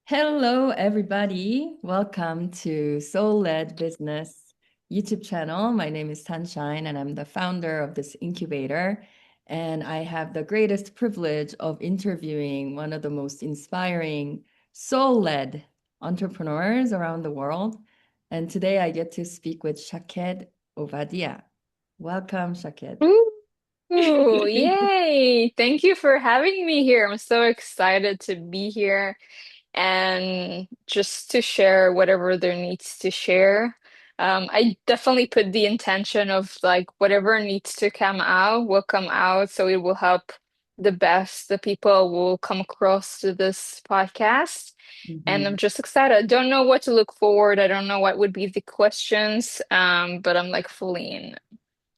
Hello, everybody. Welcome to Soul-Led Business YouTube channel. My name is Sunshine, and I'm the founder of this incubator. And I have the greatest privilege of interviewing one of the most inspiring soul-led entrepreneurs around the world. And today I get to speak with Shaked Ovadia. Welcome, Shaked. Ooh, yay. Thank you for having me here. I'm so excited to be here and just to share whatever there needs to share. I definitely put the intention of like whatever needs to come out will come out, so it will help the people will come across to this podcast. And I'm Mhm. just excited. I don't know what to look forward. I don't know what would be the questions, but I'm like fully in. Yeah.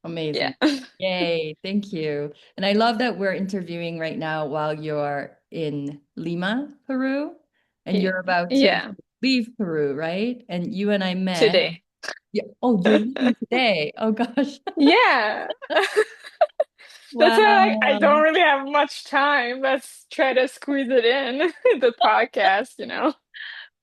Amazing. Yay. Thank you. And I love that we're interviewing right now while you're in Lima, Peru, and you're about to Yeah. leave Peru, right? And you and I met. Today. Yeah. Oh, you're leaving today. Oh, gosh. Yeah. That's why I don't Wow. really have much time. Let's try to squeeze it in, the podcast.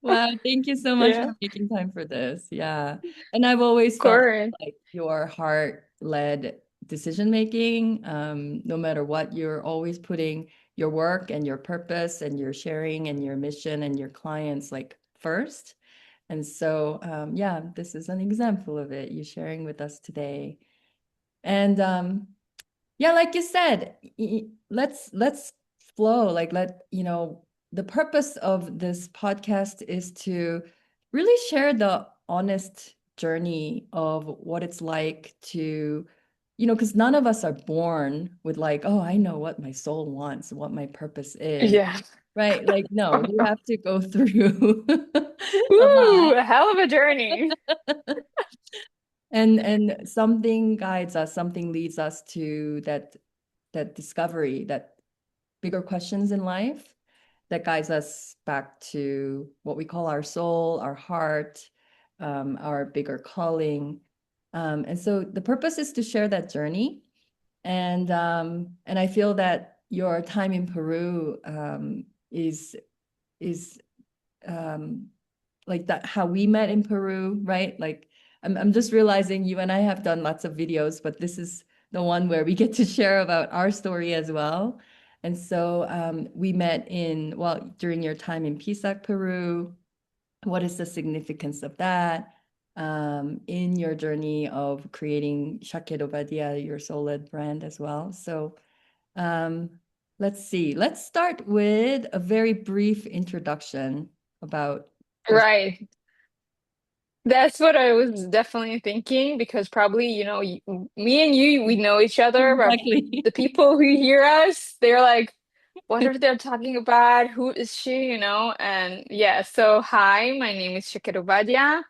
Wow. Thank you so much for Yeah, of making time for this. Yeah. And I've always felt course. like your heart-led decision making, no matter what, you're always putting your work and your purpose and your sharing and your mission and your clients like first. And so, yeah, this is an example of it, you sharing with us today. And yeah, like you said, let's flow. Like the purpose of this podcast is to really share the honest journey of what it's like to, because none of us are born with like, oh, I know what my soul wants, what my purpose is, Yeah. right? Like, no, we have to go through a Woo, lot. a hell of a journey. And something guides us, something leads us to that discovery, that bigger questions in life that guides us back to what we call our soul, our heart, our bigger calling. And so the purpose is to share that journey. And I feel that your time in Peru is um, like that how we met in Peru, right? Like I'm just realizing you and I have done lots of videos, but this is the one where we get to share about our story as well. And so we met during your time in Pisac, Peru. What is the significance of that in your journey of creating Shaked Ovadia, your soul-led brand as well? So um, let's see. Let's start with a very brief introduction about yourself. Right. That's what I was definitely thinking because probably, me and you, we know each other, but Exactly. the people who hear us, they're like, what are they talking about? Who is she? And yeah, so hi, my name is Shaked Ovadia.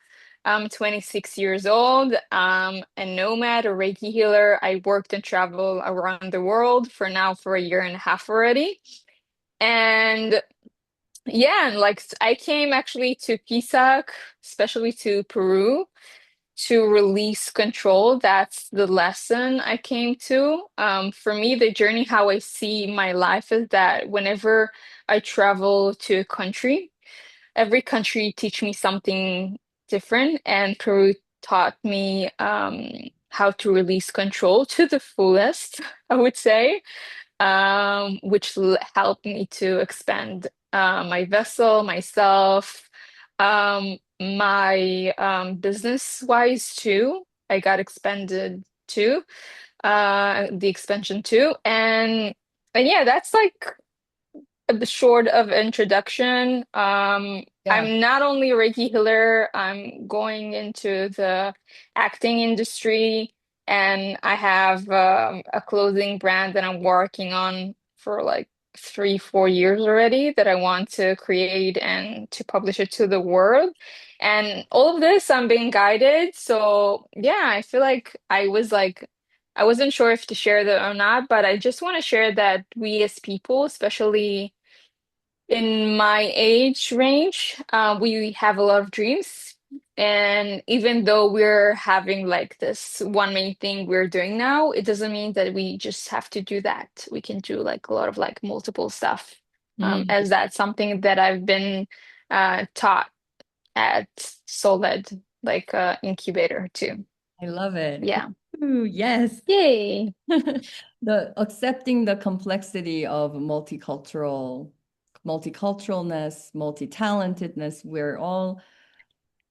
I'm 26 years old. I'm a nomad, a Reiki healer. I worked and traveled around the world for a year and a half already. And yeah, and like I came actually to Pisac, especially to Peru, to release control. That's the lesson I came to. For me, the journey, how I see my life is that whenever I travel to a country, every country teach me something different, and Peru taught me how to release control to the fullest, I would say, which helped me to expand my vessel, myself, my business wise too. I got expanded too, the expansion too, and yeah, that's like the short of introduction. Yeah. I'm not only a Reiki healer, I'm going into the acting industry, and I have a clothing brand that I'm working on for like 3, 4 years already that I want to create and to publish it to the world. And all of this, I'm being guided. So yeah, I feel like I wasn't sure if to share that or not, but I just want to share that we as people, especially in my age range, we have a lot of dreams. And even though we're having like this one main thing we're doing now, it doesn't mean that we just have to do that. We can do like a lot of like multiple stuff. Mm. As that's something that I've been taught at Soled, like incubator too. I love it. Yeah. Ooh, yes. Yay. The accepting the complexity of multiculturalness, multi-talentedness, we're all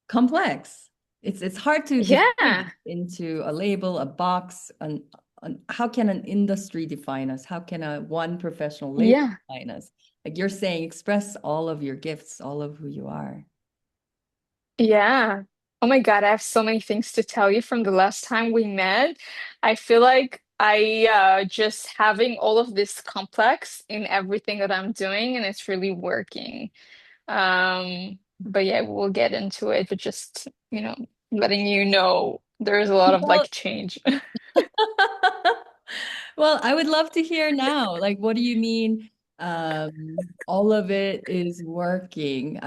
complex. It's hard to define Yeah. into a label, a box, how can an industry define us? How can a one professional label Yeah. define us? Like you're saying, express all of your gifts, all of who you are. Yeah. Oh my God, I have so many things to tell you from the last time we met. I feel like I just having all of this complex in everything that I'm doing, and it's really working. But yeah, we'll get into it, but just, letting you know there's a lot of Well, like change. well, I would love to hear now. Like, what do you mean? All of it is working.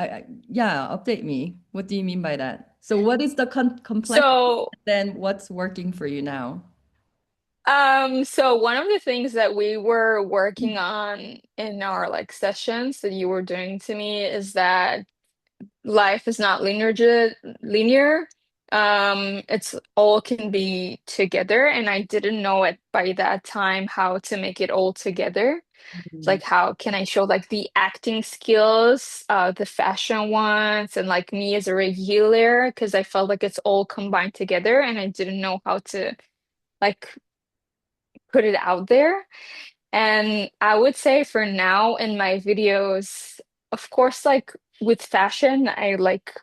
Yeah, update me. What do you mean by that? So, what is the complexity? So, Then, what's working for you now? so one of the things that we were working on in our like sessions that you were doing to me is that life is not linear. It's all can be together, and I didn't know it by that time how to make it all together. Mhm. Like how can I show like the acting skills, the fashion ones, and like me as a regular, because I felt like it's all combined together, and I didn't know how to like put it out there. And I would say for now in my videos, of course, like with fashion, I like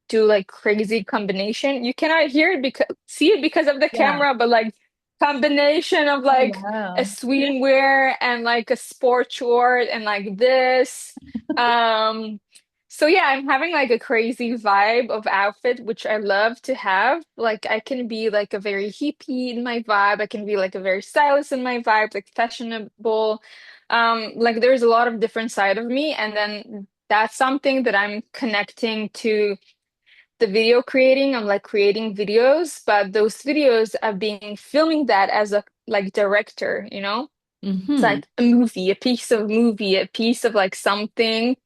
do like crazy combination. You cannot hear it because see it because of the Yeah. camera, but like combination of Oh, like a wow. swimwear and like a sport short and like this. Um, so yeah, I'm having like a crazy vibe of outfit, which I love to have. Like I can be like a very hippie in my vibe. I can be like a very stylish in my vibe, like fashionable. Like there's a lot of different side of me, and then that's something that I'm connecting to the video creating. I'm like creating videos, but those videos are being filming that as a like director, you know? It's Hmm. like a movie, a piece of movie, a piece of like something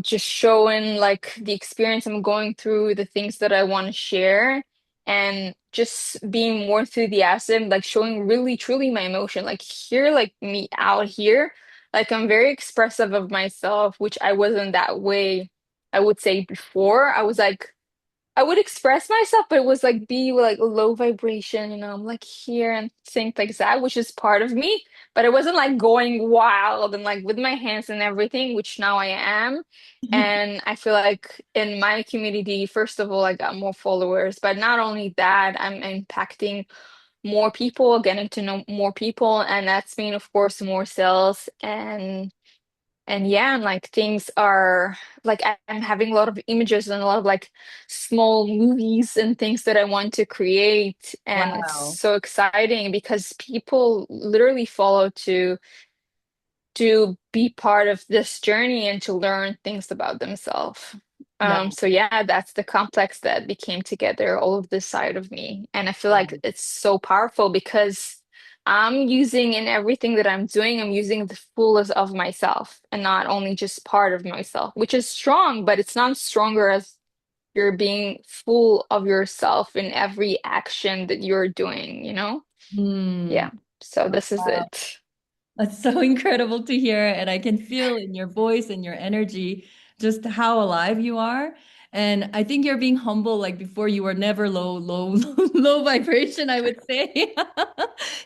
just showing like the experience I'm going through, the things that I want to share, and just being more enthusiastic, like showing really truly my emotion. Like here, like me out here, like I'm very expressive of myself, which I wasn't that way, I would say before. I was like I would express myself, but it was like be like low vibration, I'm like here and think like that, which is part of me, but it wasn't like going wild and like with my hands and everything, which now I am. And I feel like in my community, first of all, I got more followers, but not only that, I'm impacting more people, getting to know more people, and that's mean, of course, more sales and yeah, and like things are like I'm having a lot of images and a lot of like small movies and things that I want to create. And it's Wow. so exciting because people literally follow to be part of this journey and to learn things about themselves. Yeah. So yeah, that's the complex that became together, all of this side of me. And I feel like Wow. it's so powerful because I'm using in everything that I'm doing, I'm using the fullest of myself and not only just part of myself, which is strong, but it's not stronger as you're being full of yourself in every action that you're doing, you know? Hmm. Yeah. So this is Wow. it. That's so incredible to hear. And I can feel in your voice and your energy just how alive you are. And I think you're being humble. Like before, you were never low vibration, I would say.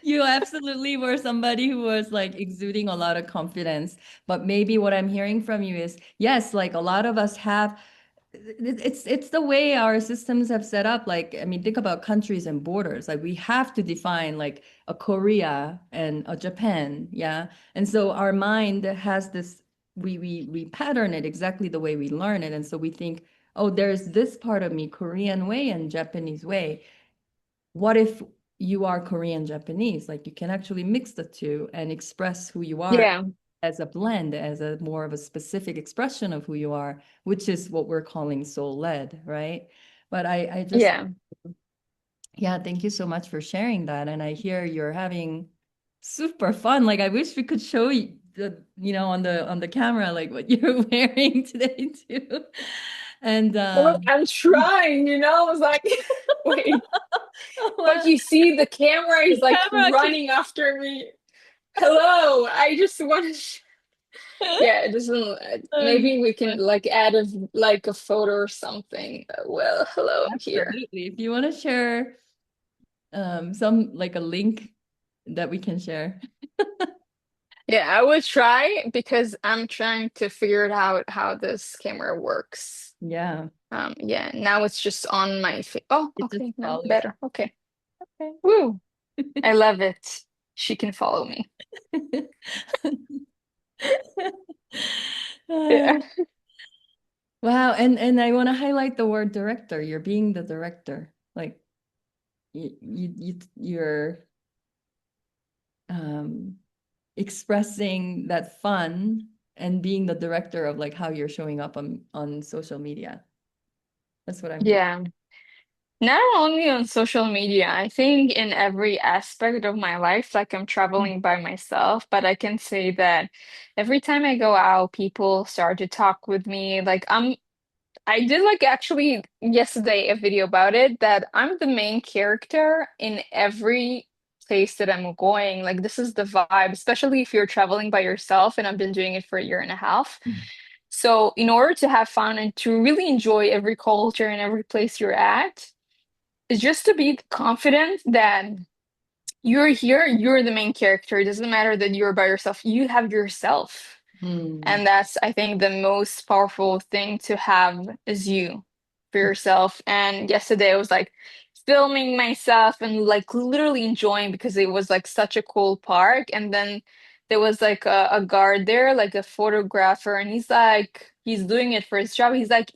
You absolutely were somebody who was like exuding a lot of confidence. But maybe what I'm hearing from you is yes, like a lot of us have it's the way our systems have set up. Like, I mean, think about countries and borders. Like we have to define like a Korea and a Japan, yeah. And so our mind has this, we pattern it exactly the way we learn it. And so we think, oh, there's this part of me, Korean way and Japanese way. What if you are Korean Japanese? Like you can actually mix the two and express who you are Yeah. as a blend, as a more of a specific expression of who you are, which is what we're calling soul led, right? But I just, Yeah. yeah, thank you so much for sharing that. And I hear you're having super fun. Like I wish we could show on the camera, like what you're wearing today too. And Well, I'm trying, I was like, wait, but well, you see the camera the is like camera keeps running after me. Hello, I just want to. Yeah, it doesn't. Maybe we can like add a photo or something. Well, hello, I'm here. absolutely. If you want to share some like a link that we can share. Yeah, I would try because I'm trying to figure it out how this camera works. Yeah, Yeah, now it's just on my face. Oh, it just okay, now follows better. Okay. you. Woo. I love it. She can follow me. Okay. Yeah. Wow, and I want to highlight the word director. You're being the director. Like you're um expressing that fun and being the director of like how you're showing up on social media. That's what I'm hearing. Yeah. Not only on social media, I think in every aspect of my life, like I'm traveling by myself, but I can say that every time I go out, people start to talk with me. I did like actually yesterday a video about it that I'm the main character in every place that I'm going. Like this is the vibe, especially if you're traveling by yourself, and I've been doing it for a year and a half. So in order to have fun and to really enjoy every culture and every place you're at, is just to be confident that you're here, you're the main character. It doesn't matter that you're by yourself, you have yourself. Hmm. And that's, I think, the most powerful thing to have is you for yourself. And yesterday I was like filming myself and like literally enjoying because it was like such a cool park. And then there was like a guard there, like a photographer, and he's doing it for his job. He's like,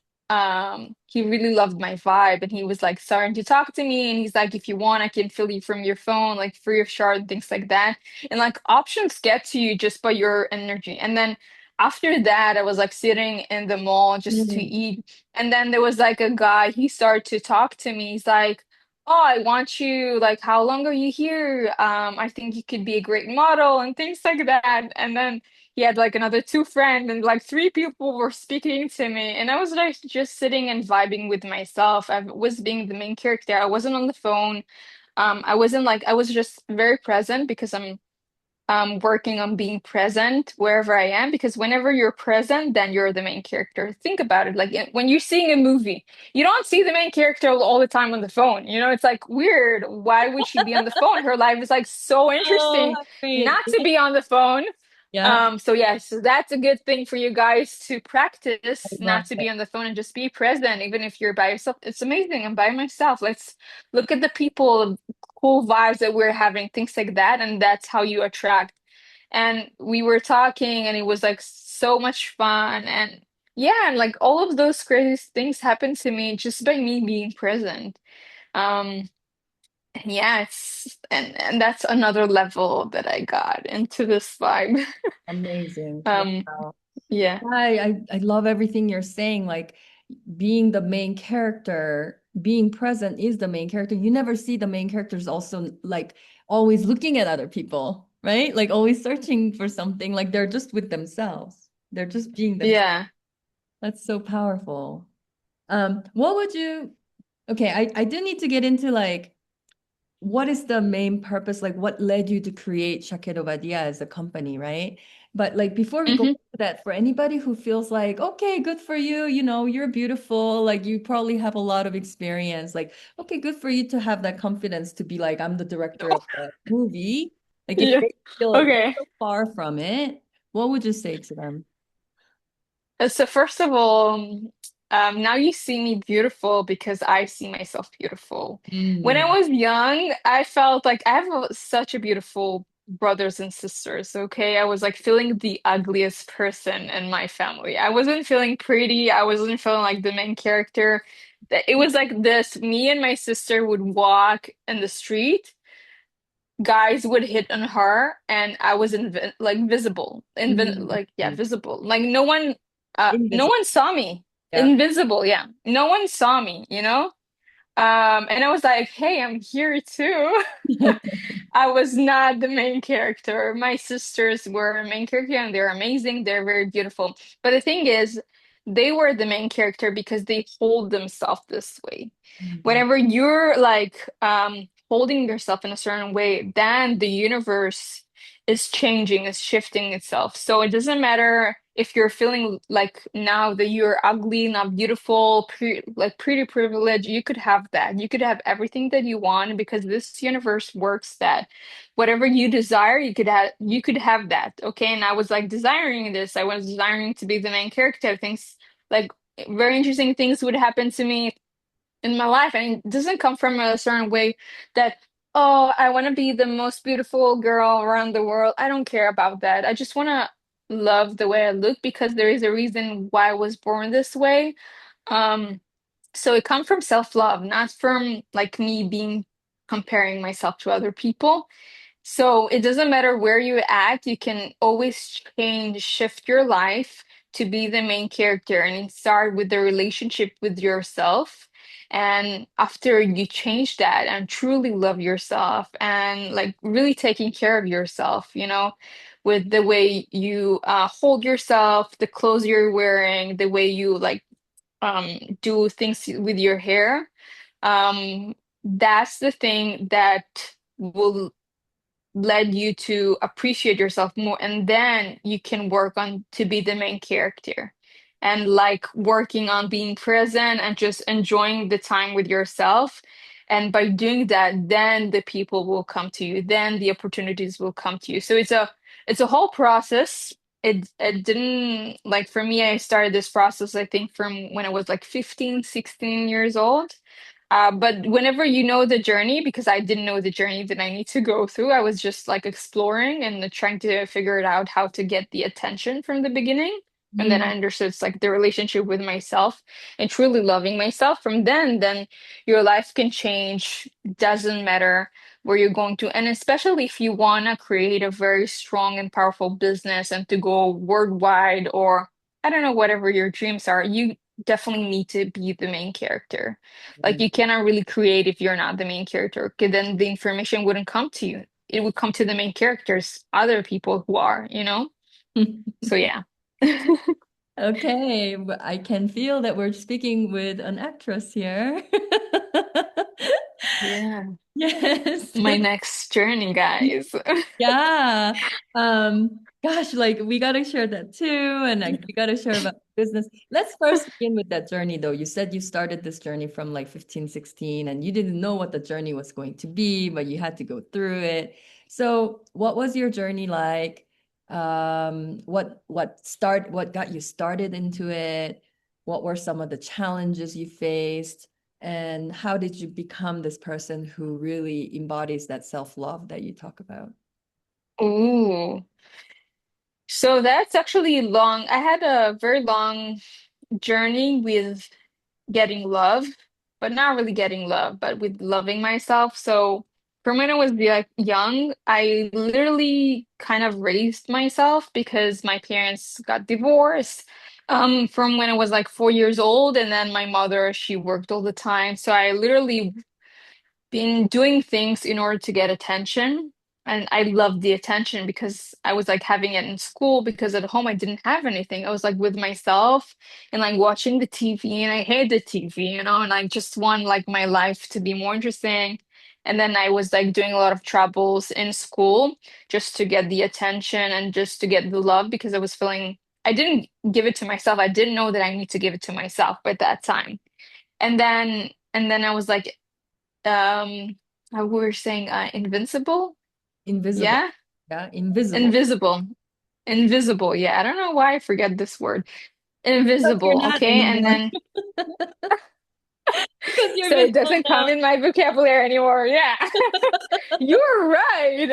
he really loved my vibe and he was like starting to talk to me. And he's like, if you want, I can fill you from your phone, like free of charge, and things like that. And like options get to you just by your energy. And then after that, I was like sitting in the mall just to Hmm. eat. And then there was like a guy, he started to talk to me. He's like, oh, I want you, like, how long are you here? I think you could be a great model and things like that. And then he had like another two friends and like three people were speaking to me. And I was like just sitting and vibing with myself. I was being the main character. I wasn't on the phone. I wasn't like, I was just very present because I'm working on being present wherever I am because whenever you're present, then you're the main character. Think about it. Like when you're seeing a movie, you don't see the main character all the time on the phone. It's like weird. Why would she be on the phone? Her life is like so Oh, interesting how great. not to be on the phone. Yeah, So yeah, so that's a good thing for you guys to I practice, love not to it. be on the phone and just be present, even if you're by yourself. It's amazing. I'm by myself. Let's look at the people, cool vibes that we're having, things like that, and that's how you attract. And we were talking, and it was like so much fun, and yeah, and like all of those crazy things happened to me just by me being present. Um, and yeah, and that's another level that I got into this vibe. Amazing. Um, Wow. yeah. I love everything you're saying. Like being the main character, being present is the main character. You never see the main characters also like always looking at other people, right? Like always searching for something. Like they're just with themselves. They're just being themselves. Yeah. That's so powerful. What would you, okay, I do need to get into like what is the main purpose? Like what led you to create Shaked Ovadia as a company, right? But like before we go Hmm. into that, for anybody who feels like, okay, good for you, you're beautiful, like you probably have a lot of experience, like, okay, good for you to have that confidence to be like, I'm the director of the movie. Like if Yeah. they feel Okay. so far from it, what would you say to them? So first of all, now you see me beautiful because I see myself beautiful. When I Mm. was young, I felt like I have such a beautiful brothers and sisters. Okay, I was like feeling the ugliest person in my family. I wasn't feeling pretty. I wasn't feeling like the main character. It was like this. Me and my sister would walk in the street, guys would hit on her, and I was like visible, Mm. like yeah, visible. Like no Invisible. one saw me. Yeah. Invisible, yeah. No one saw me. And I was like, hey, I'm here too. I was not the main character. My sisters were main character and they're amazing. They're very beautiful. But the thing is, they were the main character because they hold themselves this way. Mhm. Whenever you're like holding yourself in a certain way, then the universe is changing, is shifting itself. So it doesn't matter if you're feeling like now that you're ugly, not beautiful, like pretty privileged, you could have that. You could have everything that you want because this universe works that whatever you desire, you could have that. Okay. And I was like desiring this. I was desiring to be the main character. Things like very interesting things would happen to me in my life, and it doesn't come from a certain way that, oh, I want to be the most beautiful girl around the world. I don't care about that. I just want to love the way I look because there is a reason why I was born this way. um so it comes from self-love, not from like me being comparing myself to other people. So it doesn't matter where you're at, you can always change, shift your life to be the main character and start with the relationship with yourself. And after you change that and truly love yourself and like really taking care of yourself, with the way you hold yourself, the clothes you're wearing, the way you like do things with your hair, that's the thing that will led you to appreciate yourself more, and then you can work on to be the main character and like working on being present and just enjoying the time with yourself. And by doing that, then the people will come to you, then the opportunities will come to you. So it's a whole process. It didn't like for me, I started this process I think from when I was like 15, 16 years old. But whenever you know the journey, because I didn't know the journey that I need to go through, I was just like exploring and trying to figure it out how to get the attention from the beginning. And then I Mhm. understood it's like the relationship with myself and truly loving myself. From then your life can change. Doesn't matter where you're going to. And especially if you want to create a very strong and powerful business and to go worldwide, or I don't know, whatever your dreams are, you definitely need to be the main character. Like you cannot really create if you're not the main character, because then the information wouldn't come to you. It would come to the main characters, other people who are. So yeah. Okay, but I can feel that we're speaking with an actress here. Yeah. Yes. My next journey, guys. Yeah. Gosh, like we gotta share that too, and like we gotta share about business. Let's first begin with that journey though. You said you started this journey from like 15, 16, and you didn't know what the journey was going to be, but you had to go through it. So what was your journey like? What got you started into it? What were some of the challenges you faced? And how did you become this person who really embodies that self-love that you talk about? Ooh. So that's actually long. I had a very long journey with getting love, but not really getting love, but with loving myself. So from when I was like young, I literally kind of raised myself because my parents got divorced from when I was like 4 years old, and then my mother, she worked all the time. So I literally been doing things in order to get attention. And I loved the attention because I was like having it in school because at home I didn't have anything. I was like with myself and like watching the TV, and I hate the TV, and I just want like my life to be more interesting. And then I was like doing a lot of troubles in school just to get the attention and just to get the love because I was feeling I didn't give it to myself. I didn't know that I need to give it to myself at that time. And then I was like we were saying invincible. Invisible. Yeah, Yeah, invisible. invisible. Invisible. Yeah, I don't know why I forget this word. Because you're Invisible. not Okay, and anymore. then Because you're so it visible doesn't come now. in my vocabulary anymore. Yeah. You're right.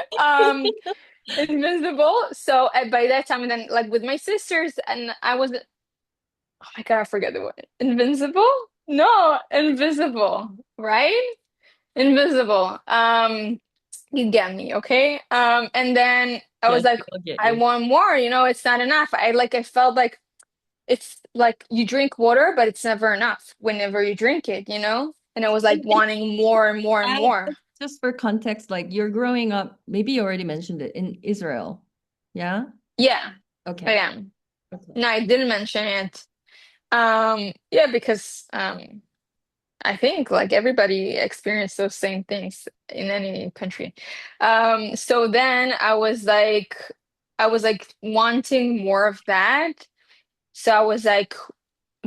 Invisible. So by that time, and then like with my sisters, and I was, oh my God, I forget the word. Invincible? No, invisible, right? Invisible. You get me, okay? And then I was Yes, like, we all get I you. want more, it's not enough. I felt like it's like you drink water, but it's never enough whenever you drink it. And I was like wanting more and more and That's more. just for context, like you're growing up, maybe you already mentioned it in Israel. Yeah? Yeah, I Okay. am. Okay. No, I didn't mention it. Yeah, because I think like everybody experienced those same things in any country. So then I was like wanting more of that. So I was like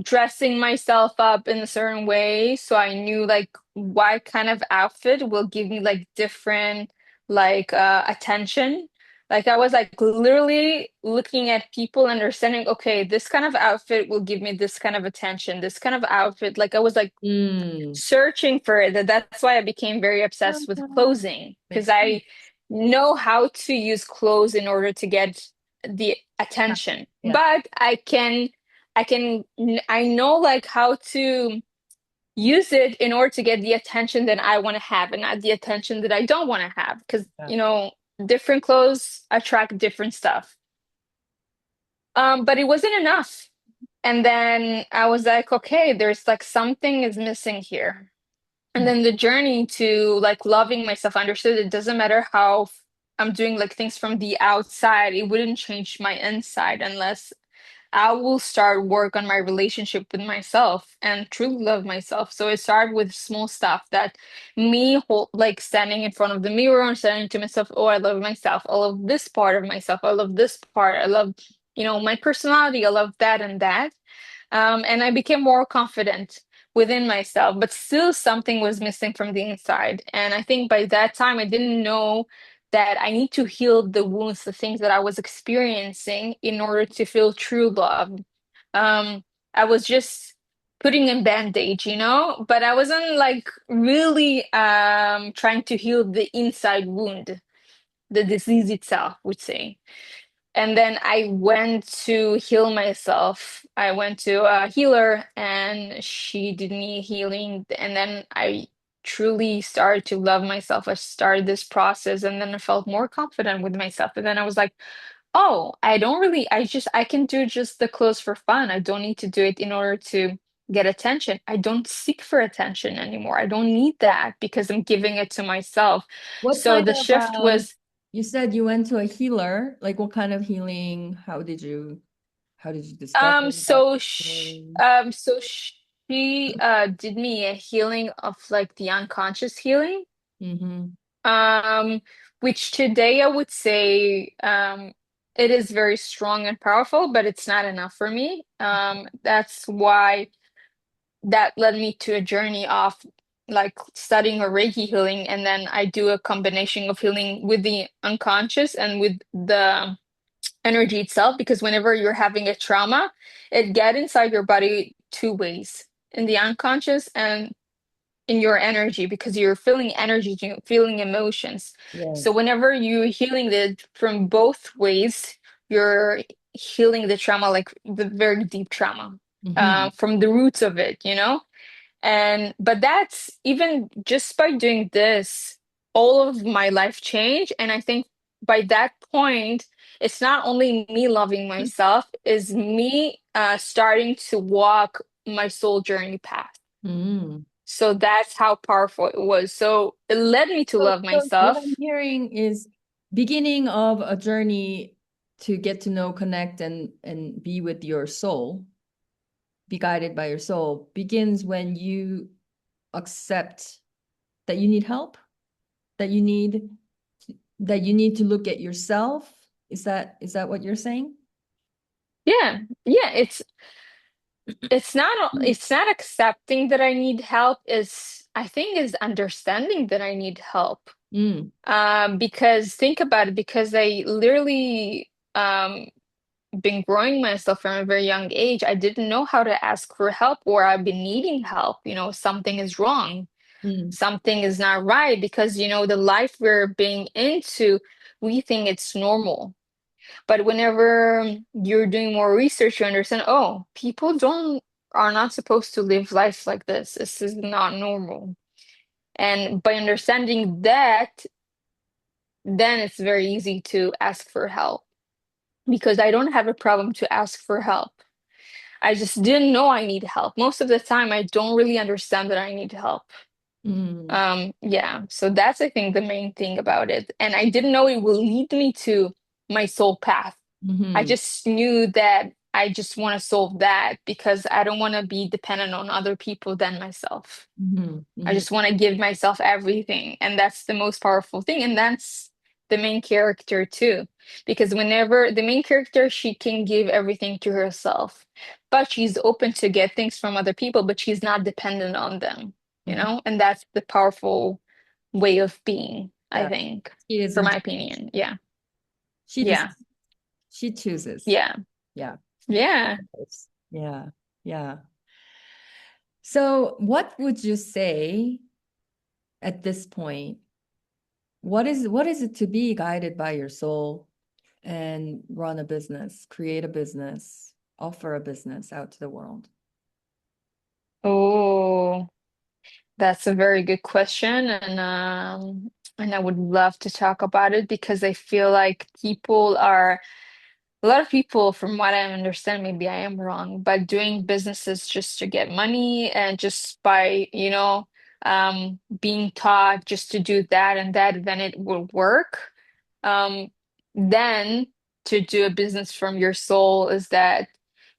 dressing myself up in a certain way so I knew like what kind of outfit will give me like different like attention. Like I was like literally looking at people understanding, okay, this kind of outfit will give me this kind of attention, this kind of outfit. Like I was like Mm. searching for it. That's why I became very obsessed with Ah, clothing because makes sense. I know how to use clothes in order to get the attention. Yeah. But I know like how to use it in order to get the attention that I want to have and not the attention that I don't want to have. Because, Yeah. you know, different clothes attract different stuff. But it wasn't enough. And then I was like, okay, there's like something is missing here. And Mm. then the journey to like loving myself, I understood it doesn't matter how I'm doing like things from the outside, it wouldn't change my inside unless I will start work on my relationship with myself and truly love myself. So it started with small stuff that like standing in front of the mirror and saying to myself, "Oh, I love myself. I love this part of myself. I love this part. I love, you know, my personality. I love that and that." And I became more confident within myself, but still something was missing from the inside. And I think by that time, I didn't know that I need to heal the wounds, the things that I was experiencing in order to feel true love. I was just putting in band-aid, you know, but I wasn't like really trying to heal the inside wound, the disease itself, would say. And then I went to heal myself. I went to a healer and she did me healing. And then I truly started to love myself. I started this process and then I felt more confident with myself. And then I was like, oh, I can do just the clothes for fun. I don't need to do it in order to get attention. I don't seek for attention anymore. I don't need that because I'm giving it to myself. What So kind the of shift was you said you went to a healer. Like what kind of healing? How did you discover that healing? So she did me a healing of like the unconscious healing. Mm-hmm. Um which today I would say it is very strong and powerful, but it's not enough for me. That's why that led me to a journey of like studying a Reiki healing, and then I do a combination of healing with the unconscious and with the energy itself, because whenever you're having a trauma, it get inside your body two ways, in the unconscious and in your energy, because you're feeling energy, you're feeling emotions. So Yes. whenever you're healing it from both ways, you're healing the trauma, like the very deep trauma, Mm-hmm. from the roots of it, you know? And but that's even just by doing this, all of my life changed. And I think by that point, it's not only me loving myself, is me starting to walk my soul journey path. Mm-hmm. So that's how powerful it was. So it led me to love So what I'm myself. hearing is beginning of a journey to get to know, connect, and be with your soul, be guided by your soul, begins when you accept that you need help, that you need to look at yourself. Is that what you're saying? Yeah. Yeah, it's not accepting that I need help, is I think is understanding that I need help. Mm, Because think about it, because I literally been growing myself from a very young age. I didn't know how to ask for help, or I've been needing help. You know, something is wrong, mm, something is not right, because you know the life we're being into, we think it's normal. But whenever you're doing more research, you understand, oh, people don't are not supposed to live life like this. This is not normal. And by understanding that, then it's very easy to ask for help, because I don't have a problem to ask for help. I just didn't know I need help. Most of the time, I don't really understand that I need help. Mm, Yeah, so that's I think the main thing about it. And I didn't know it will lead me to my soul path. I hmm just knew that I just want to solve that because I don't want to be dependent on other people than myself. hmm I hmm just want to give myself everything. And that's the most powerful thing. And that's the main character too. Because whenever the main character, she can give everything to herself, but she's open to get things from other people, but she's not dependent on them, hmm And that's the powerful way of being, I Yeah. think, She for my isn't. opinion. Yeah. She Yeah. decides. She chooses. Yeah. Yeah. Yeah. Yeah. Yeah. So, what would you say at this point? What is it to be guided by your soul and run a business, create a business, offer a business out to the world? Oh. That's a very good question, and I would love to talk about it because I feel like a lot of people, from what I understand, maybe I am wrong, but doing businesses just to get money and just by, being taught just to do that and that, then it will work. Um, then to do a business from your soul is that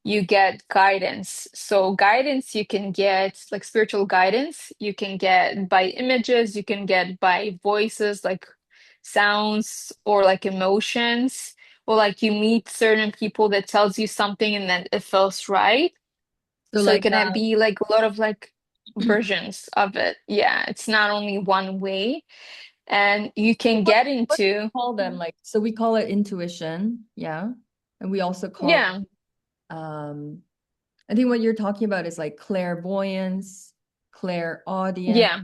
you get guidance. So guidance you can get, like spiritual guidance, you can get by images, you can get by voices, like sounds or like emotions, or like you meet certain people that tells you something and then it feels right. So, So it like, can be like a lot of like versions of it. Yeah, it's not only one way. And you can what get what do you into, call them? Like, so we call it intuition, yeah, and we also call yeah, it, I think what you're talking about is like clairvoyance, clairaudience, yeah,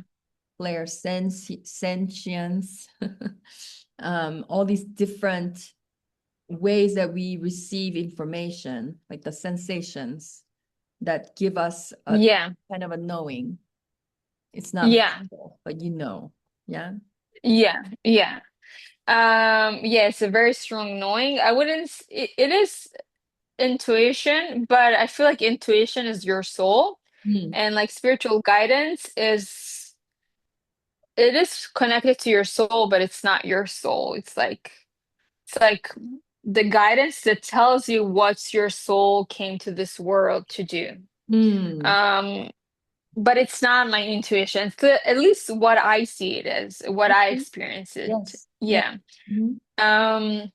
clairsentience, all these different ways that we receive information, like the sensations that give us a yeah, kind of a knowing. It's not yeah, visible, but you know. Yeah. yeah, yeah. Yeah, it's a very strong knowing. I wouldn't, it is intuition, but I feel like intuition is your soul, Mm. and like spiritual guidance is, it is connected to your soul, but it's not your soul. It's like the guidance that tells you what your soul came to this world to do. Mm. Um, but it's not my intuition. At least what I see it as, what I Okay. experience it. Yes. Yeah. Yeah. Mhm. Um,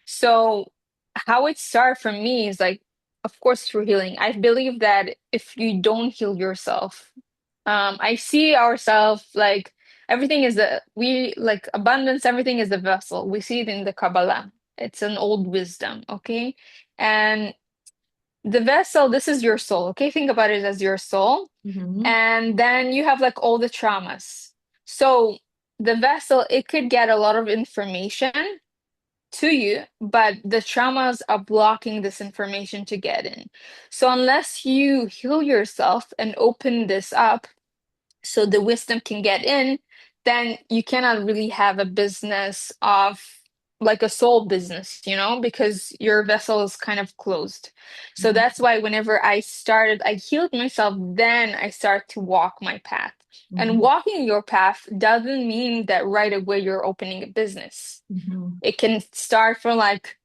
so how it started for me is like, of course, through healing. I believe that if you don't heal yourself, I see ourselves like everything is we like abundance, everything is a vessel. We see it in the Kabbalah. It's an old wisdom, okay? And the vessel, this is your soul, okay? Think about it as your soul. Mhm. And then you have like all the traumas. So the vessel, it could get a lot of information to you, but the traumas are blocking this information to get in. So unless you heal yourself and open this up, so the wisdom can get in, then you cannot really have a business of like a soul business, because your vessel is kind of closed. So that's why whenever I healed myself, then I start to walk my path. And Mhm. walking your path doesn't mean that right away you're opening a business. Mhm. It can start from like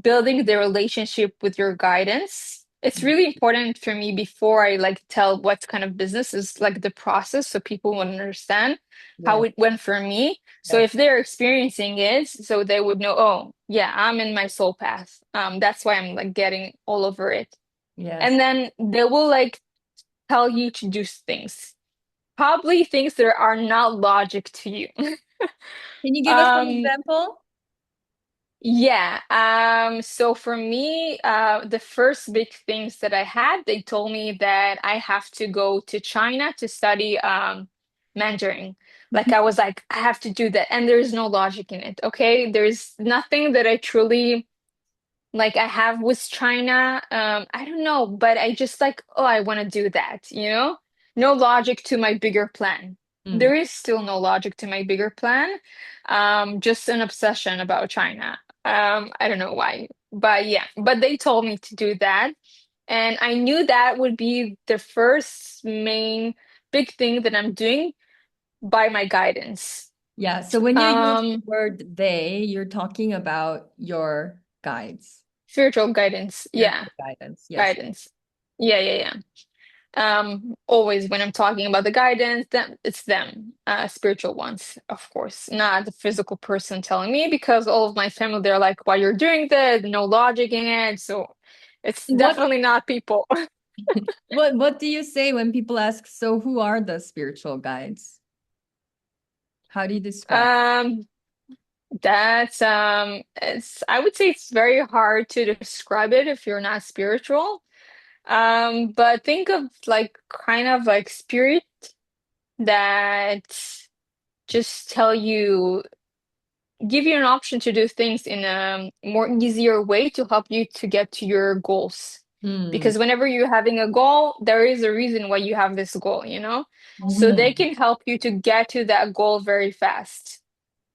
building the relationship with your guidance. It's really important for me before I like tell what kind of business is like the process so people will understand how Yeah. it went for me. So Yes. if they're experiencing it, so they would know, oh, yeah, I'm in my soul path. That's why I'm like getting all over it. Yes. And then they will like tell you to do things, probably things that are not logic to you. Can you give us an Um, example? Yeah. So for me, the first big things that I had, they told me that I have to go to China to study Mandarin. Like Mhm. I was like, I have to do that. And there's no logic in it. Okay. There's nothing that I truly like I have with China. I don't know, but I just like, oh, I want to do that. No logic to my bigger plan. Mm. There is still no logic to my bigger plan. Just an obsession about China. I don't know why, but yeah, but they told me to do that. And I knew that would be the first main big thing that I'm doing by my guidance. Yeah. So when you use the Um, word they, you're talking about your guides, Spiritual guidance. Yeah, spiritual guidance. Yes. guidance. Yeah, yeah, yeah. Always when I'm talking about the guidance, then it's them, spiritual ones, of course, not the physical person telling me, because all of my family, they're like, why you're doing this, no logic in it. So it's What definitely not people. what do you say when people ask, so who are the spiritual guides? How do you describe? Um, that's it's I would say it's very hard to describe it if you're not spiritual. But think of like kind of like spirit that just tell you give you an option to do things in a more easier way to help you to get to your goals. Hmm. Because whenever you're having a goal, there is a reason why you have this goal, you know? So they Mhm. can help you to get to that goal very fast.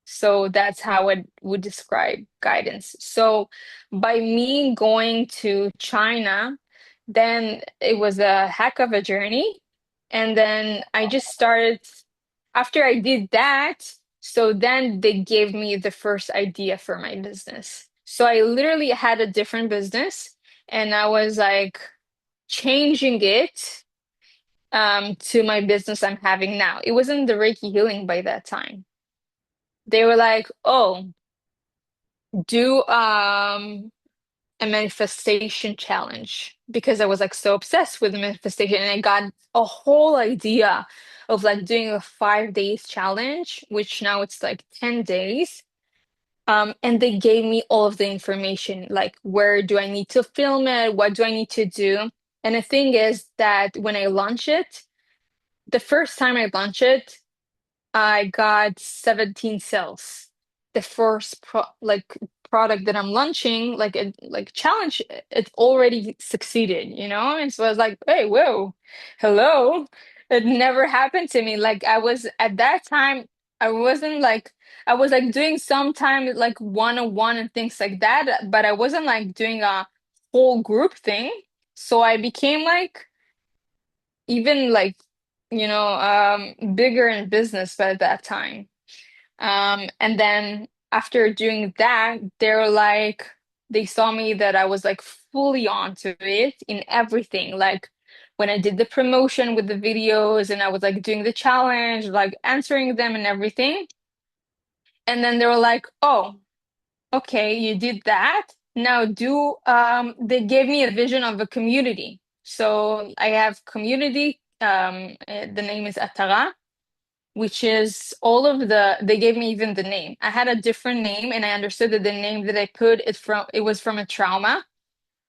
So that's how I would describe guidance. So by me going to China, then it was a heck of a journey. And then I just started, after I did that, so then they gave me the first idea for my business. So I literally had a different business and I was like changing it to my business I'm having now. It wasn't the Reiki healing by that time. They were like, "Oh, do a manifestation challenge," because I was like so obsessed with manifestation and I got a whole idea of like doing a 5 days challenge, which now it's like 10 days. And they gave me all of the information, like where do I need to film it, what do I need to do. And the thing is that when I launch it, the first time I launch it, I got 17 sales. The first product that I'm launching, like a challenge, it already succeeded, you know? And so I was like, hey, whoa, hello. It never happened to me. Like I was at that time, I wasn't like I was like doing sometimes like one-on-one and things like that, but I wasn't like doing a whole group thing. So I became like even like bigger in business by that time. And then after doing that, they're like, they saw me that I was like fully onto it in everything. Like when I did the promotion with the videos and I was like doing the challenge, like answering them and everything. And then they were like, oh, okay, you did that. Now they gave me a vision of a community. So I have community, the name is Atara, which is all of they gave me even the name. I had a different name and I understood that the name that I put it was from a trauma.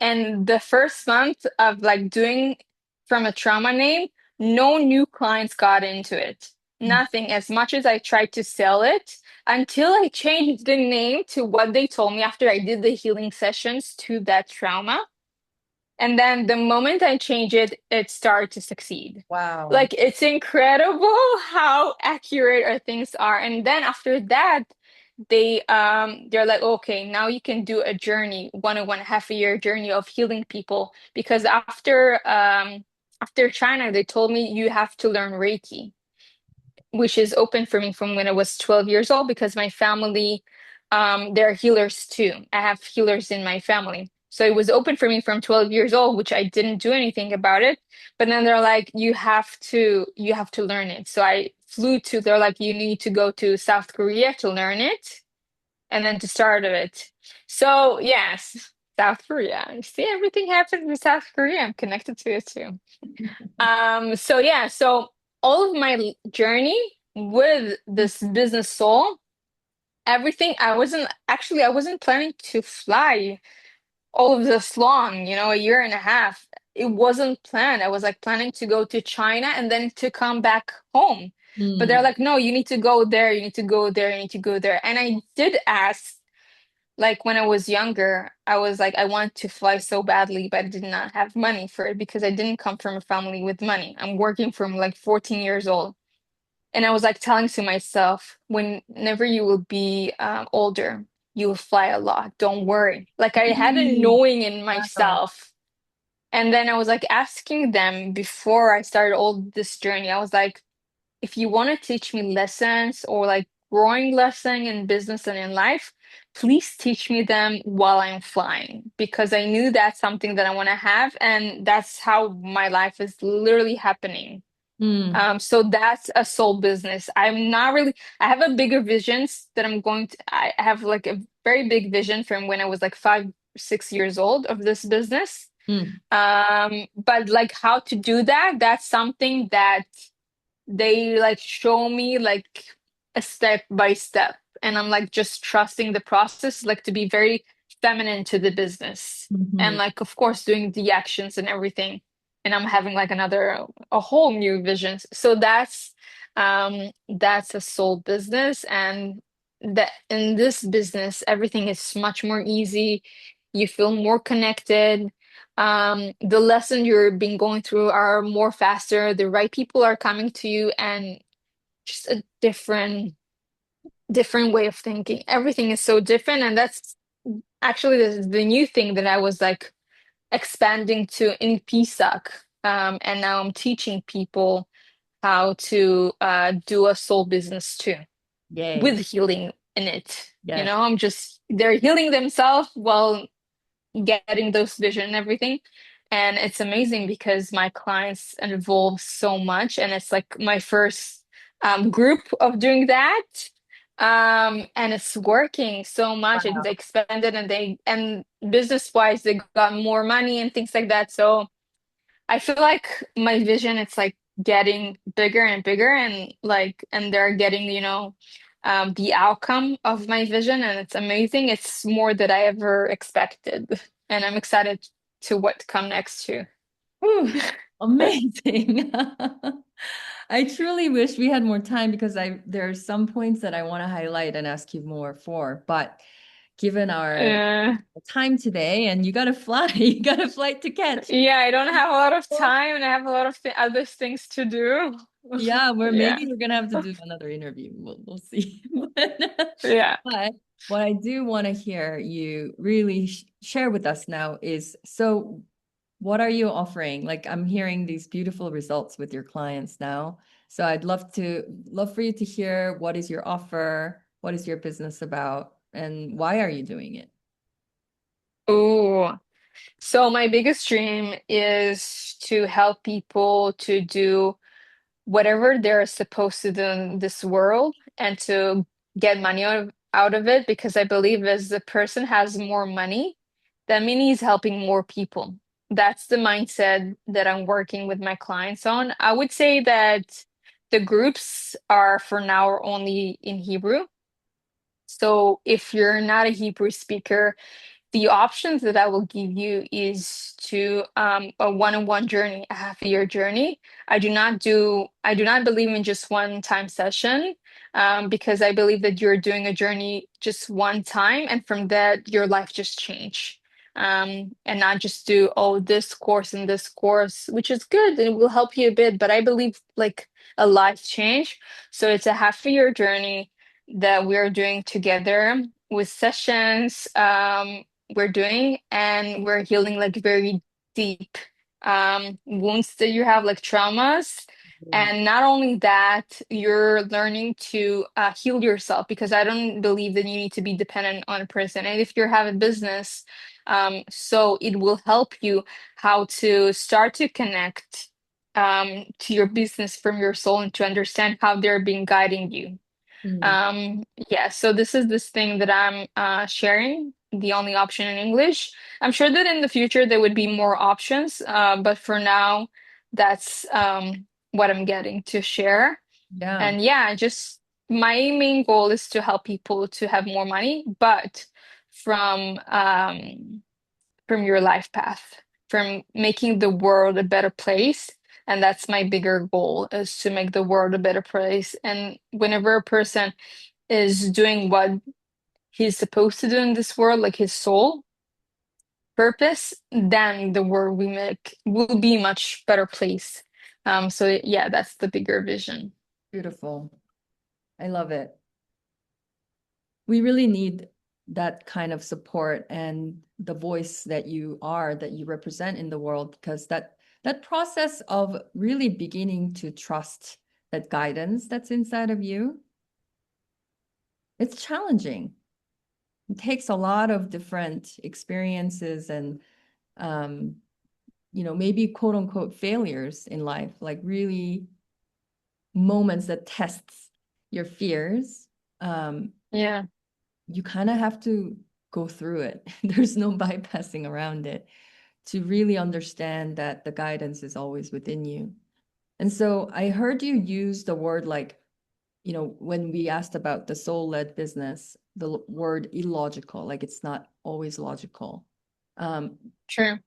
And the first month of like doing from a trauma name, no new clients got into it. Nothing, as much as I tried to sell it until I changed the name to what they told me after I did the healing sessions to that trauma. And then the moment I change it, it started to succeed. Wow. Like it's incredible how accurate our things are. And then after that, they're like, okay, now you can do a journey, 101 half a year journey of healing people. Because after China, they told me you have to learn Reiki, which is open for me from when I was 12 years old because my family, they're healers too. I have healers in my family. So it was open for me from 12 years old, which I didn't do anything about it. But then they're like, you have to learn it. So I flew to, they're like, you need to go to South Korea to learn it and then to start it. So yes, South Korea. You see, everything happens in South Korea. I'm connected to it too. So yeah, so all of my journey with this business soul, everything, I wasn't planning to fly all of this long, a year and a half. It wasn't planned. I was like planning to go to China and then to come back home. But they're Hmm. like, no, you need to go there, you need to go there, you need to go there. And I did ask, like when I was younger, I was like, I want to fly so badly, but I did not have money for it because I didn't come from a family with money. I'm working from like 14 years old. And I was like telling to myself, whenever you will be older, you will fly a lot. Don't worry. Like I had a Mm. knowing in Wow. myself. And then I was like asking them before I started all this journey, I was like, if you want to teach me lessons or like growing lesson in business and in life, please teach me them while I'm flying because I knew that's something that I want to have, and that's how my life is literally happening. Mm, So that's a soul business. I'm not really, I have a bigger visions that I have like a very big vision from when I was like 5, 6 years old of this business. mm, But like how to do that, that's something that they like show me like a step by step, and I'm like just trusting the process, like to be very feminine to the business, and mhm. like of course doing the actions and everything, and I'm having like a whole new vision. So that's a soul business, and that in this business everything is much more easy. You feel more connected. The lesson you've been going through are more faster. The right people are coming to you, and just a different way of thinking. Everything is so different, and that's actually the new thing that I was like expanding to in PSAC. And now I'm teaching people how to do a soul business too, with Yay. healing in it. Yes. I'm just they're healing themselves while getting those vision and everything. And it's amazing because my clients involve so much, and it's like my first group of doing that. And it's working so much, and they Wow. expanded, and business wise they got more money and things like that. So I feel like my vision it's like getting bigger and bigger, and they're getting, the outcome of my vision, and it's amazing. It's more than I ever expected. And I'm excited to what to come next too. Whew, amazing. I truly wish we had more time because there are some points that I want to highlight and ask you more for. But given our Uh, time today, and you got to fly, you got a flight to catch. yeah, I don't have a lot of time, and I have a lot of th other things to do. Yeah, Yeah. maybe we're gonna have to do another interview. We'll see. Yeah. But what I do want to hear you really share with us now is so what are you offering? Like I'm hearing these beautiful results with your clients now. So I'd love for you to hear what is your offer, what is your business about, and why are you doing it? Oh, so my biggest dream is to help people to do whatever they're supposed to do in this world and to get money out of it, because I believe as the person has more money, that means he's helping more people. That's the mindset that I'm working with my clients on. I would say that the groups are for now only in Hebrew. So if you're not a Hebrew speaker, the options that I will give you is to a one-on-one journey, a half-year journey. I do not believe in just one-time session, because I believe that you're doing a journey just one time, and from that your life just change. And not just do, oh, this course and this course, which is good and it will help you a bit, but I believe like a life change. So it's a half-year journey that we're doing together with sessions. We're doing, and we're healing like very deep wounds that you have, like traumas. Mm. And not only that, you're learning to heal yourself, because I don't believe that you need to be dependent on a person. And if you have a business, so it will help you how to start to connect to your business from your soul, and to understand how they're being guiding you. Mm. Yeah, so this is this thing that I'm sharing, the only option in English. I'm sure that in the future there would be more options, but for now, that's what I'm getting to share. Yeah, And yeah, just my main goal is to help people to have more money, but from um, from your life path, from making the world a better place. And that's my bigger goal, is to make the world a better place. And whenever a person is doing what he's supposed to do in this world, like his soul purpose, then the world we make will be much better place. So yeah, that's the bigger vision. beautiful. I love it. We really need that kind of support and the voice that you are, that you represent in the world, because that process of really beginning to trust that guidance that's inside of you, it's challenging. It takes a lot of different experiences and um, maybe quote unquote failures in life, like really moments that tests your fears. Um, Yeah. you kind of have to go through it. There's no bypassing around it to really understand that the guidance is always within you. And so I heard you use the word like, when we asked about the soul-led business, the word illogical, like it's not always logical. Um, True.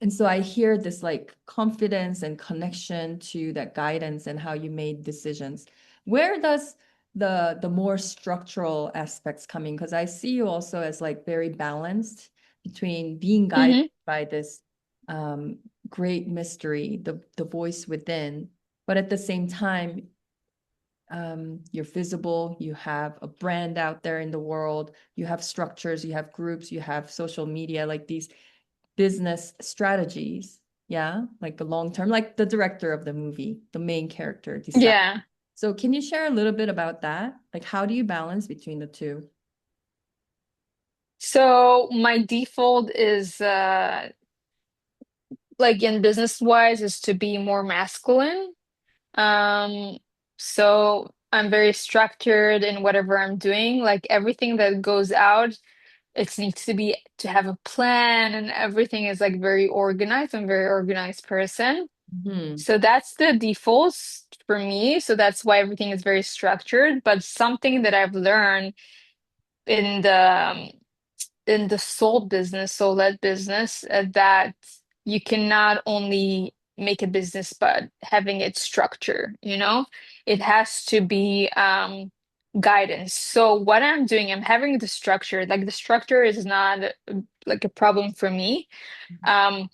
and so I hear this like confidence and connection to that guidance and how you made decisions. Where does the more structural aspects come in? Because I see you also as like very balanced between being guided Hmm. by this um, great mystery, the voice within, but at the same time, you're visible, you have a brand out there in the world, you have structures, you have groups, you have social media, like these business strategies. Yeah, like the long term, like the director of the movie, the main character decide. Yeah. So can you share a little bit about that? Like how do you balance between the two? So my default is like in business wise is to be more masculine. Um, so I'm very structured in whatever I'm doing. Like everything that goes out, it needs to be to have a plan and everything is like very organized. I'm a very organized person. Hmm. So that's the defaults for me. So that's why everything is very structured. But something that I've learned in the soul business, soul-led business, that you cannot only make a business, but having it structure, it has to be guidance. So what I'm doing, I'm having the structure. Like the structure is not like a problem for me. Um,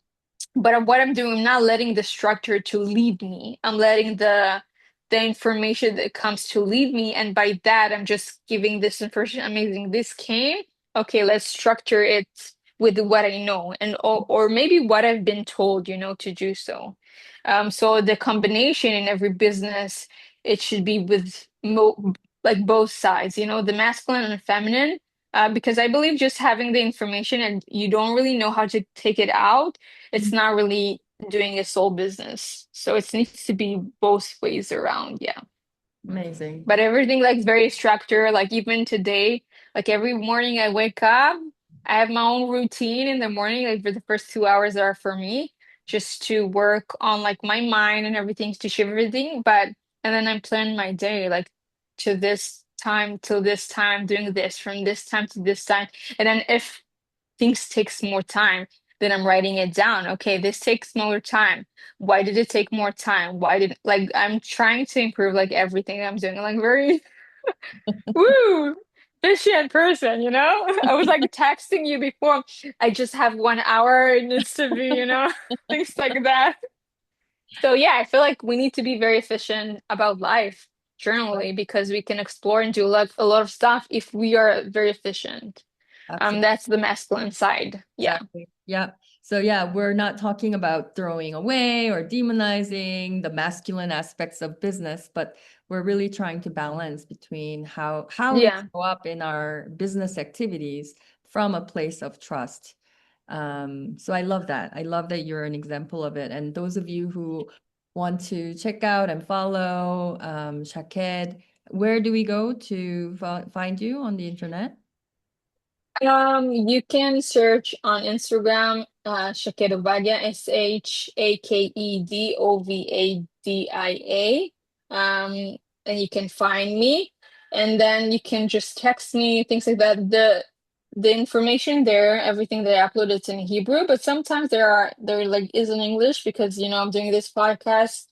but what I'm doing, I'm not letting the structure to lead me. I'm letting the information that comes to lead me, and by that, I'm just giving this information. Amazing, this came. Okay, let's structure it with what I know, and or maybe what I've been told, to do so. So the combination in every business, it should be with like both sides, the masculine and the feminine. Because I believe just having the information and you don't really know how to take it out, it's not really doing a soul business. So it needs to be both ways around, yeah. Amazing. But everything like very structured, like even today, like every morning I wake up, I have my own routine in the morning, like for the first 2 hours are for me, just to work on like my mind and everything, to shift everything. But and then I plan my day like to this time till this time, doing this from this time to this time. And then if things takes more time, then I'm writing it down. Okay, this takes more time. Why did it take more time? Why did like I'm trying to improve like everything I'm doing. Like very woo efficient person, I was like texting you before. I just have 1 hour. It needs to be, things like that. So yeah, I feel like we need to be very efficient about life generally because we can explore and do a lot of stuff if we are very efficient. Absolutely. That's the masculine side. Yeah. Exactly. Yeah. So yeah, we're not talking about throwing away or demonizing the masculine aspects of business, but we're really trying to balance between how we Yeah. show up in our business activities from a place of trust. So I love that. I love that you're an example of it. And those of you who want to check out and follow Shaked, where do we go to find you on the internet? You can search on Instagram, Shaked Ovadia, ShakedOvadia. And you can find me, and then you can just text me, things like that. The information there, everything that I upload, it's in Hebrew, but sometimes there like is in English because I'm doing this podcast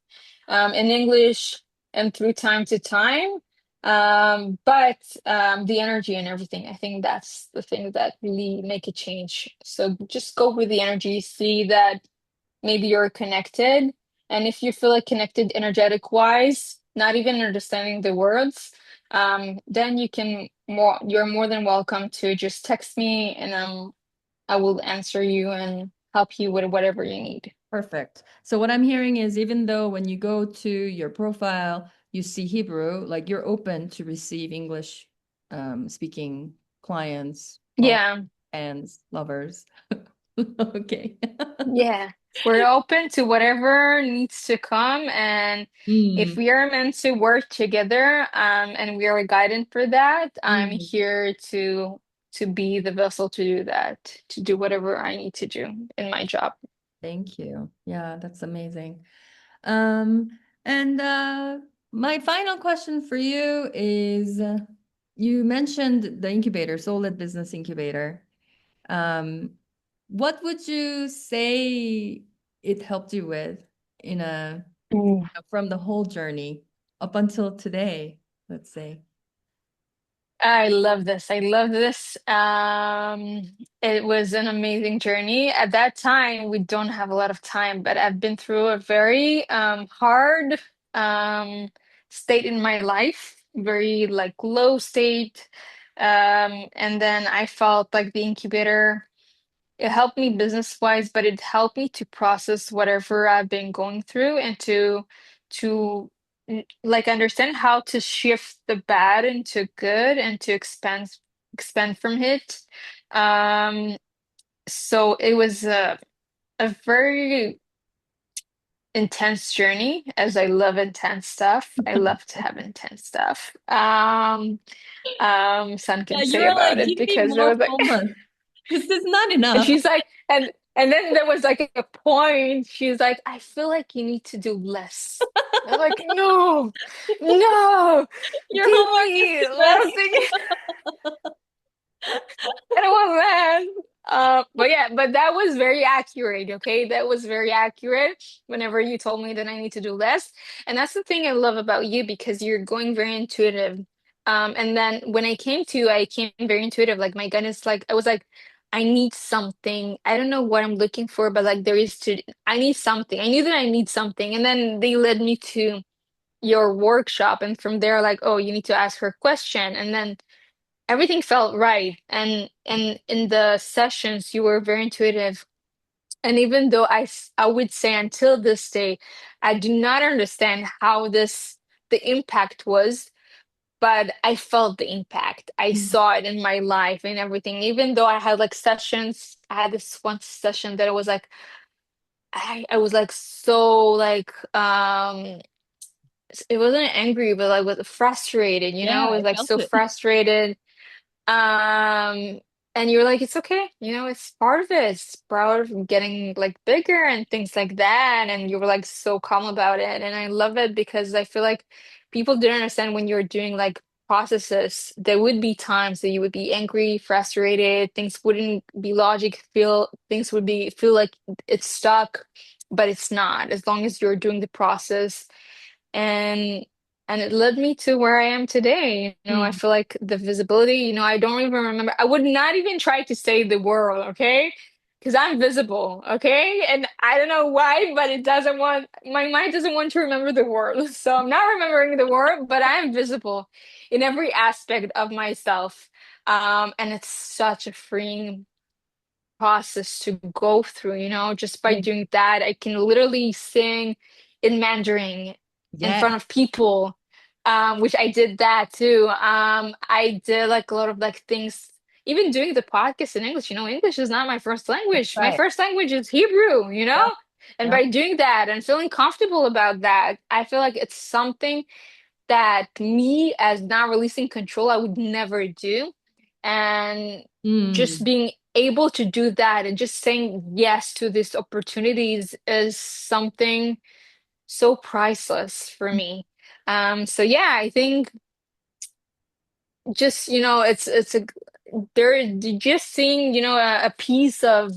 in English and through time to time. But the energy and everything, I think that's the thing that really make a change. So just go with the energy, see that maybe you're connected. And if you feel like connected energetic wise, not even understanding the words, then you're more than welcome to just text me, and I will answer you and help you with whatever you need. Perfect. So what I'm hearing is even though when you go to your profile, you see Hebrew, like you're open to receive English speaking clients, followers, Yeah. fans, lovers. Okay. Yeah, we're open to whatever needs to come, and if Mm, we are meant to work together, and we are guided for that, I'm mm. here to be the vessel to do that, to do whatever I need to do in my job. Thank you. Yeah, that's amazing. Um, and my final question for you is you mentioned the incubator, Solid Business Incubator. Um, what would you say it helped you with in from the whole journey up until today, let's say? I love this. I love this. It was an amazing journey. At that time, we don't have a lot of time, but I've been through a very hard um state in my life, very like low state. And then I felt like the incubator, it helped me business wise, but it helped me to process whatever I've been going through and to like understand how to shift the bad into good and to expand from it. Um, so it was a very intense journey, as I love intense stuff. I love to have intense stuff. Son Yeah, can say you're about like, it give me because it more was like moments. This is not And enough. she's like, and then there was like a point. She's like, I feel like you need to do less. I was like, no, no, Your give homework is me too less many. thing. I don't want that. But yeah, but that was very accurate, okay? That was very accurate whenever you told me that I need to do less. And that's the thing I love about you because you're going very intuitive. And then when I came to you, I came very intuitive. Like my goodness, like I was like, I need something. I don't know what I'm looking for, but like I need something. I knew that I need something. And then they led me to your workshop. And from there, like, oh, you need to ask her a question. And then everything felt right, and in the sessions you were very intuitive. And even though I would say until this day I do not understand how this the impact was, but I felt the impact. I saw it in my life and everything. Even though I had like sessions, I had this one session that I was like I was like so like it wasn't angry, but like was frustrated, Yeah, I was I like felt so it. frustrated. Um, and you're like, it's okay, it's part of it. It's part of getting like bigger and things like that. And you were like so calm about it. And I love it because I feel like people didn't understand when you're doing like processes. There would be times that you would be angry, frustrated, things wouldn't be logic, things would be feel like it's stuck, but it's not, as long as you're doing the process. and and it led me to where I am today. I Mm. feel like the visibility, I don't even remember. I would not even try to say the world, okay? Because I'm visible, okay? And I don't know why, but my mind doesn't want to remember the word. So I'm not remembering the word, but I am visible in every aspect of myself. And it's such a freeing process to go through, just by Yeah. doing that. I can literally sing in Mandarin in Yeah. front of people, which I did that too. I did like a lot of like things, even doing the podcast in English. English is not my first language. My Right. first language is Hebrew. Yeah. And Yeah. by doing that and feeling comfortable about that, I feel like it's something that me, as not releasing control, I would never do. And just Mm. being able to do that and just saying yes to these opportunities is something so priceless for me. So yeah, I think just, it's a they're just seeing, a piece of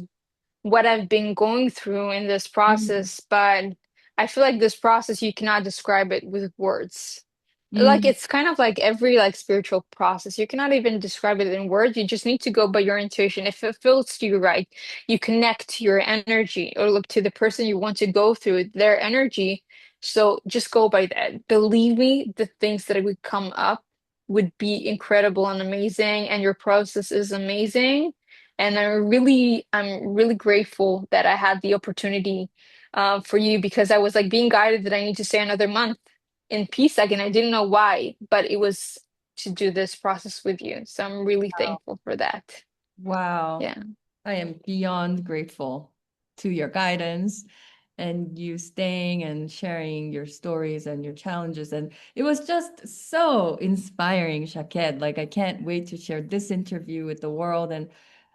what I've been going through in this Mm. process, but I feel like this process, you cannot describe it with words. Like Mm. it's kind of like every like spiritual process. You cannot even describe it in words. You just need to go by your intuition. If it feels to you right, you connect to your energy or look to the person you want to go through, their energy. So just go by that. Believe me, the things that would come up. would be incredible and amazing, and your process is amazing. And I'm really grateful that I had the opportunity for you, because I was like being guided that I need to stay another month in peace again. I didn't know why, but it was to do this process with you. So I'm really thankful for that. Wow. Yeah. I am beyond grateful to your guidance and you staying and sharing your stories and your challenges. And it was just so inspiring, Shaked. Like, I can't wait to share this interview with the world. And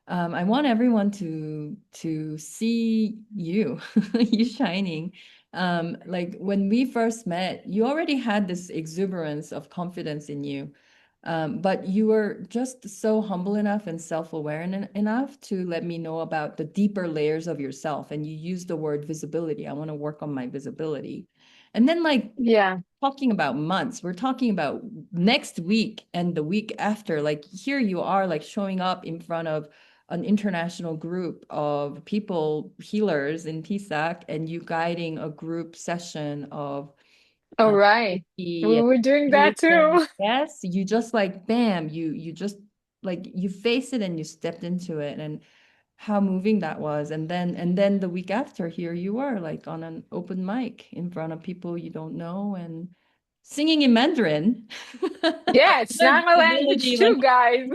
I want everyone to see you, you shining. Like when we first met, you already had this exuberance of confidence in you. But you were just so humble enough and self-aware enough to let me know about the deeper layers of yourself. And you used the word visibility. I want to work on my visibility. And then, like, Yeah. talking about months, we're talking about next week and the week after. Like, here you are, like, showing up in front of an international group of people, healers in TISAC, and you guiding a group session of All uh, right. We Reiki and were doing that meditation. too. Yes, you just like bam, you just like you face it and you stepped into it, and how moving that was. And then the week after, here you were like on an open mic in front of people you don't know and singing in Mandarin. Yeah, it's Another not my language visibility, like too, guys.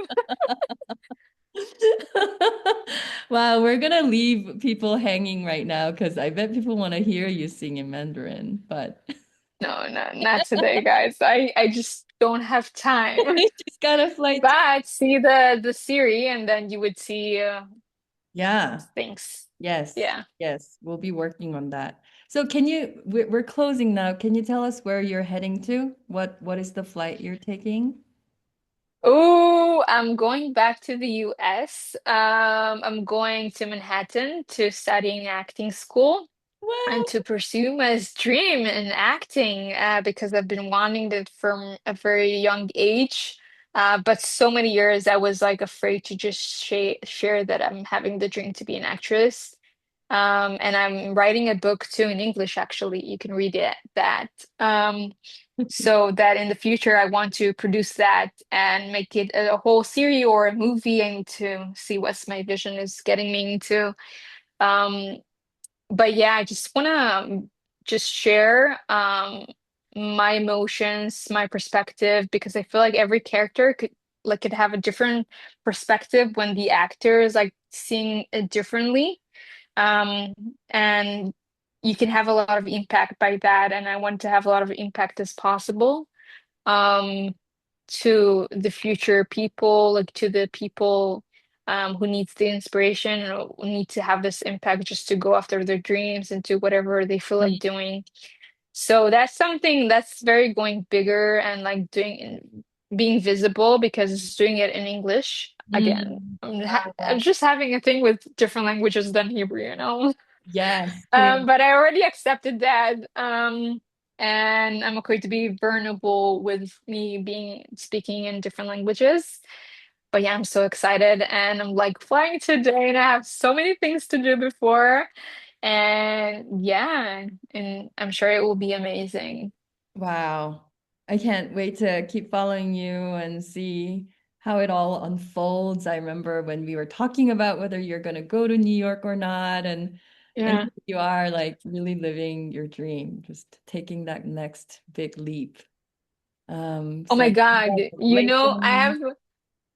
wow, we're gonna leave people hanging right now because I bet people want to hear you sing in Mandarin, but No, no, not today, guys. I just don't have time. she's got a flight. But see the series, and then you would see Yeah. things. Yes, Yeah. yes, we'll be working on that. So can you, we're closing now. Can you tell us where you're heading to? What is the flight you're taking? Oh, I'm going back to the US. I'm going to Manhattan to study in acting school and Wow. to pursue my dream in acting, because I've been wanting it from a very young age. But so many years I was like afraid to just share that I'm having the dream to be an actress. And I'm writing a book too in English, actually. You can read it that. So that in the future I want to produce that and make it a whole series or a movie. I need to see what's my vision is getting me into. Um, but yeah, I just wanna just share my emotions, my perspective, because I feel like every character could have a different perspective when the actor is like seeing it differently. Um, and you can have a lot of impact by that, and I want to have a lot of impact as possible. Um, to the future people, like to the people who needs the inspiration or who need to have this impact just to go after their dreams and do whatever they feel like doing. So that's something that's very going bigger and like being visible because it's doing it in English. Again, Mm. Oh, I'm just having a thing with different languages than Hebrew, you know? yes, please. But I already accepted that. And I'm okay to be vulnerable with me being speaking in different languages. But yeah, I'm so excited and I'm like flying today and I have so many things to do before. And yeah, and I'm sure it will be amazing. Wow. I can't wait to keep following you and see how it all unfolds. I remember when we were talking about whether you're going to go to New York or not, and Yeah. here you are like really living your dream, just taking that next big leap. Oh my So God. You know, congratulations.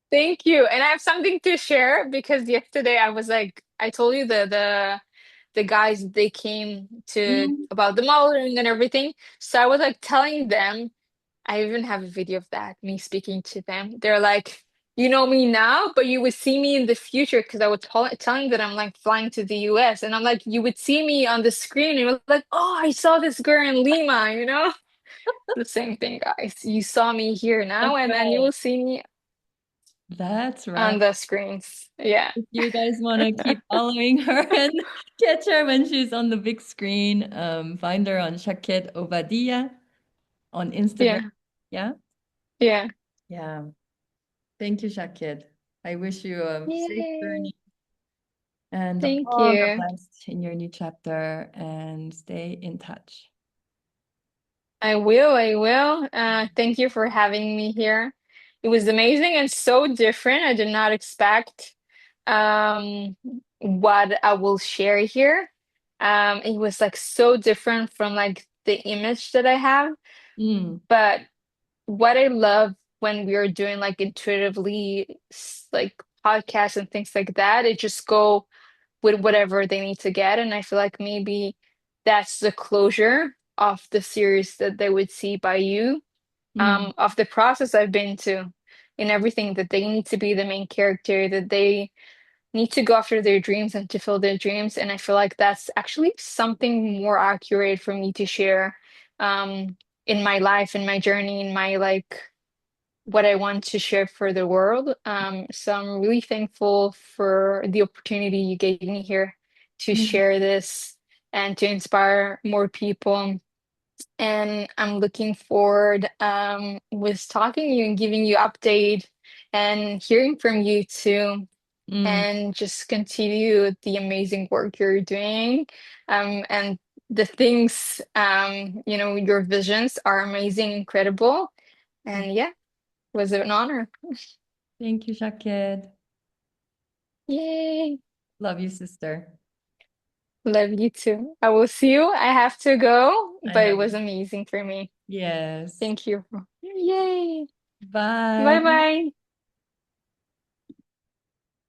thank you. And I have something to share because yesterday I was like, I told you the guys they came to Mm. about the modeling and everything. So I was like telling them, I even have a video of that, me speaking to them. They're like, you know me now, but you would see me in the future because I was telling that I'm like flying to the US and I'm like, you would see me on the screen and you're like, oh, I saw this girl in Lima, you know? The same thing, guys. You saw me here That's now and then you right. will see me That's on right. the screens. Yeah. If you guys want to keep following her and catch her when she's on the big screen, find her on Shaked Ovadia on Instagram. Yeah. Yeah. Yeah. Yeah. Thank you, Shaked. I wish you a safe Yay. journey and Thank all the you. best in your new chapter and stay in touch. I will. I will. Thank you for having me here. It was amazing and so different. I did not expect um, what I will share here. It was like so different from like the image that I have. Mm, But what I love when we are doing like intuitively like podcasts and things like that, it just go with whatever they need to get. And I feel like maybe that's the closure of the series that they would see by you, mm, of the process I've been to in everything that they need to be the main character, that they need to go after their dreams and to fill their dreams. And I feel like that's actually something more accurate for me to share in my life, in my journey, in my like what I want to share for the world. So I'm really thankful for the opportunity you gave me here to mm, share this and to inspire more people. And I'm looking forward with talking to you and giving you update and hearing from you too. mm. And just continue the amazing work you're doing. And the things, your visions are amazing, incredible. And yeah, it was an honor. Thank you, Shaked. Yay. Love you, sister. Love you too. I will see you. I have to go, I but know it you. was amazing for me. Yes. Thank you. Yay. Bye Bye. bye.